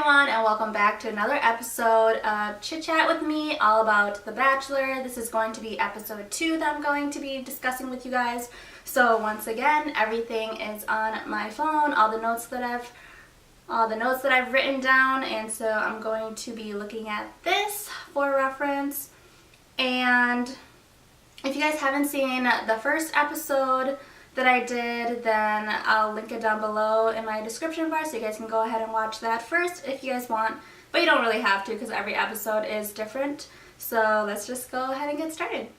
everyone, and welcome back to another episode of Chit Chat with me, all about The Bachelor. This is going to be episode 2 that I'm going to be discussing with you guys. So once again, everything is on my phone, all the notes that I've written down, and so I'm going to be looking at this for reference. And if you guys haven't seen the first episode that I did, then I'll link it down below in my description bar so you guys can go ahead and watch that first if you guys want, but you don't really have to because every episode is different. So let's just go ahead and get started.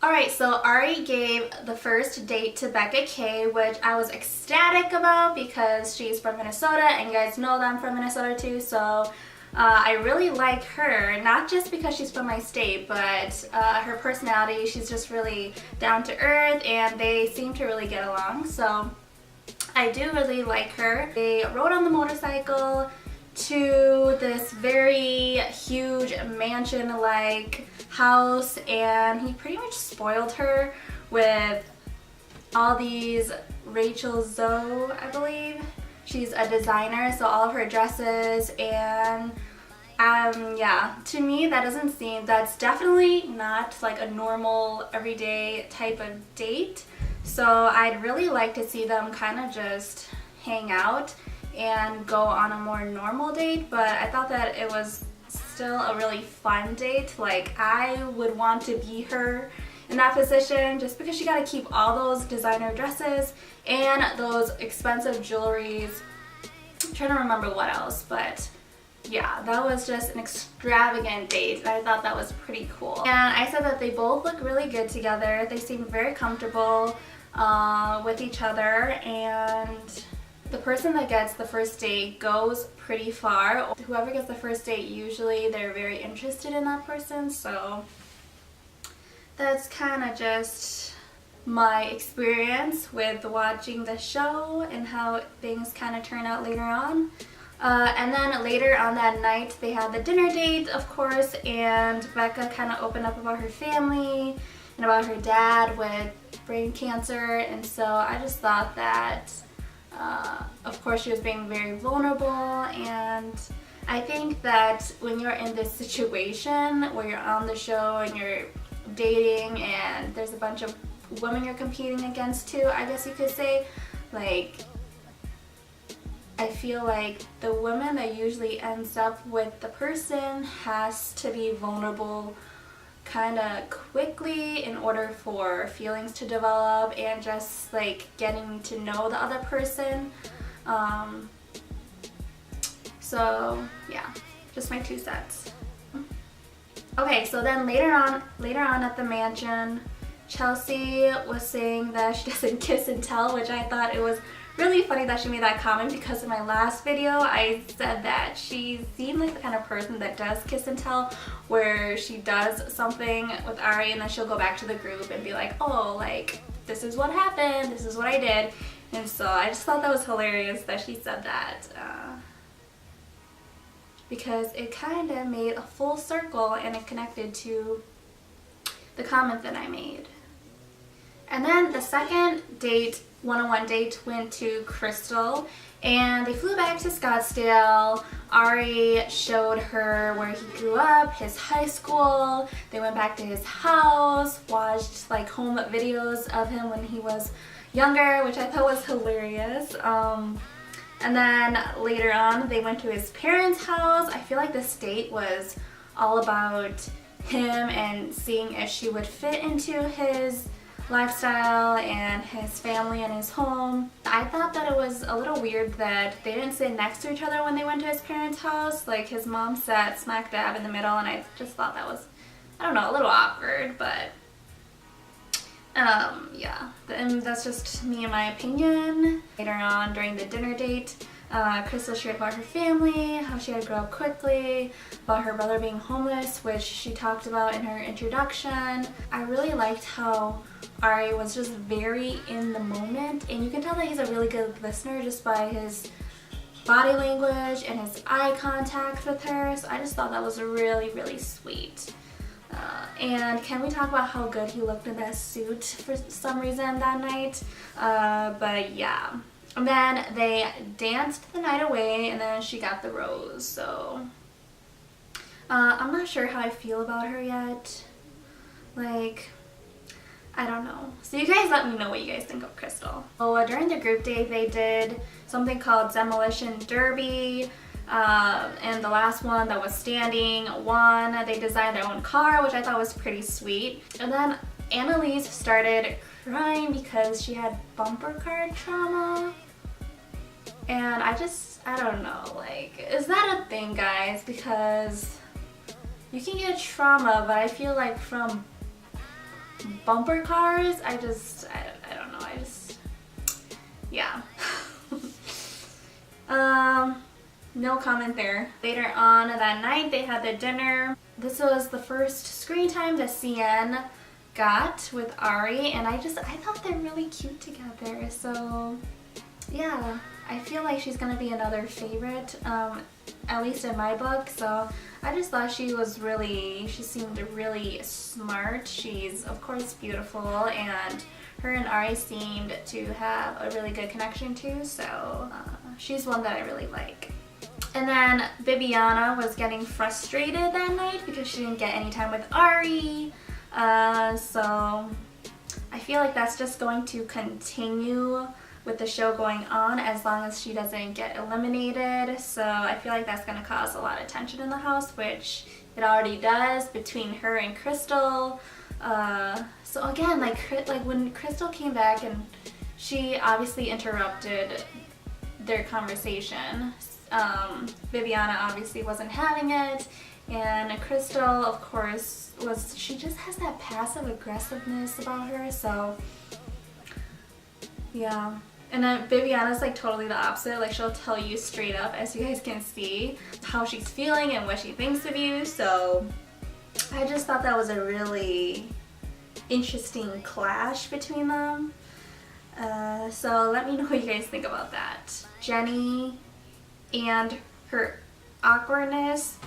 Alright, so Ari gave the first date to Becca K, which I was ecstatic about because she's from Minnesota, and you guys know that I'm from Minnesota too, so I really like her, not just because she's from my state, but her personality. She's just really down to earth and they seem to really get along, so I do really like her. They rode on the motorcycle to this very huge mansion-like house, and he pretty much spoiled her with all these Rachel Zoe, I believe. She's a designer, so all of her dresses, and yeah, to me that's definitely not like a normal everyday type of date. So I'd really like to see them kind of just hang out and go on a more normal date, but I thought that it was still a really fun date. Like, I would want to be her in that position just because she got to keep all those designer dresses and those expensive jewelries. I'm trying to remember what else, but yeah, that was just an extravagant date. I thought that was pretty cool. And I said that they both look really good together. They seem very comfortable with each other, and the person that gets the first date goes pretty far. Whoever gets the first date, usually they're very interested in that person, so that's kind of just my experience with watching the show and how things kind of turn out later on. And then later on that night, they had the dinner date, of course, and Becca kind of opened up about her family and about her dad with brain cancer, and so I just thought that of course she was being very vulnerable, and I think that when you're in this situation where you're on the show and you're dating and there's a bunch of women you're competing against too, I guess you could say, like, I feel like the woman that usually ends up with the person has to be vulnerable kind of quickly in order for feelings to develop and just like getting to know the other person. So yeah, just my 2 cents. Okay, so then later on at the mansion, Chelsea was saying that she doesn't kiss and tell, which I thought it was really funny that she made that comment because in my last video I said that she seemed like the kind of person that does kiss and tell, where she does something with Ari and then she'll go back to the group and be like, oh, like, this is what happened, this is what I did. And so I just thought that was hilarious that she said that, because it kind of made a full circle and it connected to the comment that I made. And then the second date, one-on-one date, went to Krystal, and they flew back to Scottsdale. Ari showed her where he grew up, his high school. They went back to his house, watched like home videos of him when he was younger, which I thought was hilarious. And then later on they went to his parents' house. I feel like this date was all about him and seeing if she would fit into his lifestyle and his family and his home. I thought that it was a little weird that they didn't sit next to each other when they went to his parents' house. Like, his mom sat smack dab in the middle, and I just thought that was, I don't know, a little awkward, but yeah, and that's just me and my opinion. Later on during the dinner date, Krystal shared about her family, how she had to grow up quickly, about her brother being homeless, which she talked about in her introduction. I really liked how Ari was just very in the moment, and you can tell that he's a really good listener just by his body language and his eye contact with her, so I just thought that was really, really sweet. And can we talk about how good he looked in that suit for some reason that night? But yeah, And then they danced the night away, and then she got the rose. So I'm not sure how I feel about her yet. Like, I don't know. So you guys let me know what you guys think of Krystal. So during the group date, they did something called Demolition Derby. And the last one that was standing won. They designed their own car, which I thought was pretty sweet. And then Annalise started crying because she had bumper car trauma. And I don't know, like, is that a thing, guys? Because you can get trauma, but I feel like from bumper cars, I don't know, yeah. No comment there. Later on that night, they had their dinner. This was the first screen time that CN got with Ari, and I thought they're really cute together. So yeah, I feel like she's gonna be another favorite, at least in my book. So I just thought she seemed really smart. She's of course beautiful, and her and Ari seemed to have a really good connection too. So she's one that I really like. And then Bibiana was getting frustrated that night because she didn't get any time with Ari. So I feel like that's just going to continue with the show going on as long as she doesn't get eliminated. So I feel like that's going to cause a lot of tension in the house, which it already does between her and Krystal. So again, like when Krystal came back, and she obviously interrupted their conversation. Bibiana obviously wasn't having it, and Krystal, of course, she just has that passive aggressiveness about her. So yeah. And then Bibiana's like totally the opposite. Like, she'll tell you straight up, as you guys can see, how she's feeling and what she thinks of you. So I just thought that was a really interesting clash between them. So let me know what you guys think about that. Jenny and her awkwardness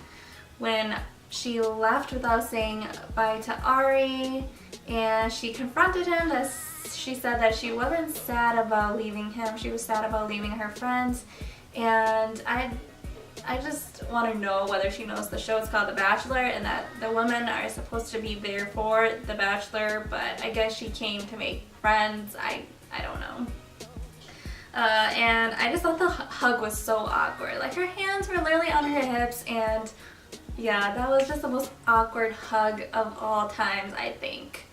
when she left without saying bye to Ari, and she confronted him. She said that she wasn't sad about leaving him, she was sad about leaving her friends. And I just want to know whether she knows the show is called The Bachelor and that the women are supposed to be there for The Bachelor, but I guess she came to make friends. I don't know. And I just thought the hug was so awkward. Like, her hands were literally on her hips, and yeah, that was just the most awkward hug of all times, I think.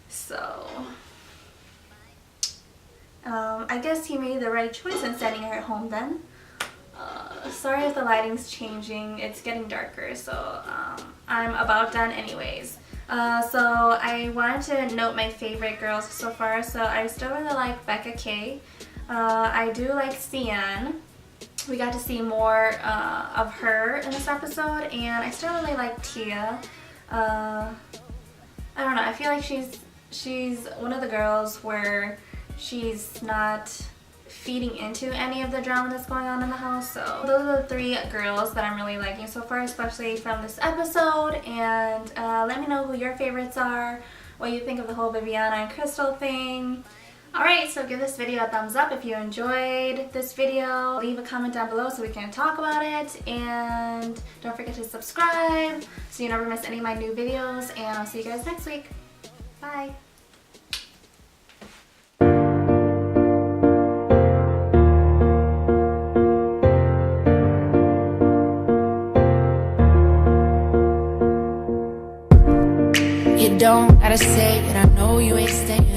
So I guess he made the right choice in sending her home then. Sorry if the lighting's changing, it's getting darker, so I'm about done anyways. So I wanted to note my favorite girls so far. So I still really like Becca K. I do like CN. We got to see more of her in this episode, and I still really like Tia. I don't know, I feel like she's one of the girls where she's not feeding into any of the drama that's going on in the house. So those are the three girls that I'm really liking so far, especially from this episode. And let me know who your favorites are, what you think of the whole Bibiana and Krystal thing. Alright, so give this video a thumbs up if you enjoyed this video. Leave a comment down below so we can talk about it. And don't forget to subscribe so you never miss any of my new videos. And I'll see you guys next week. Bye. You don't gotta say it, I know you ain't staying.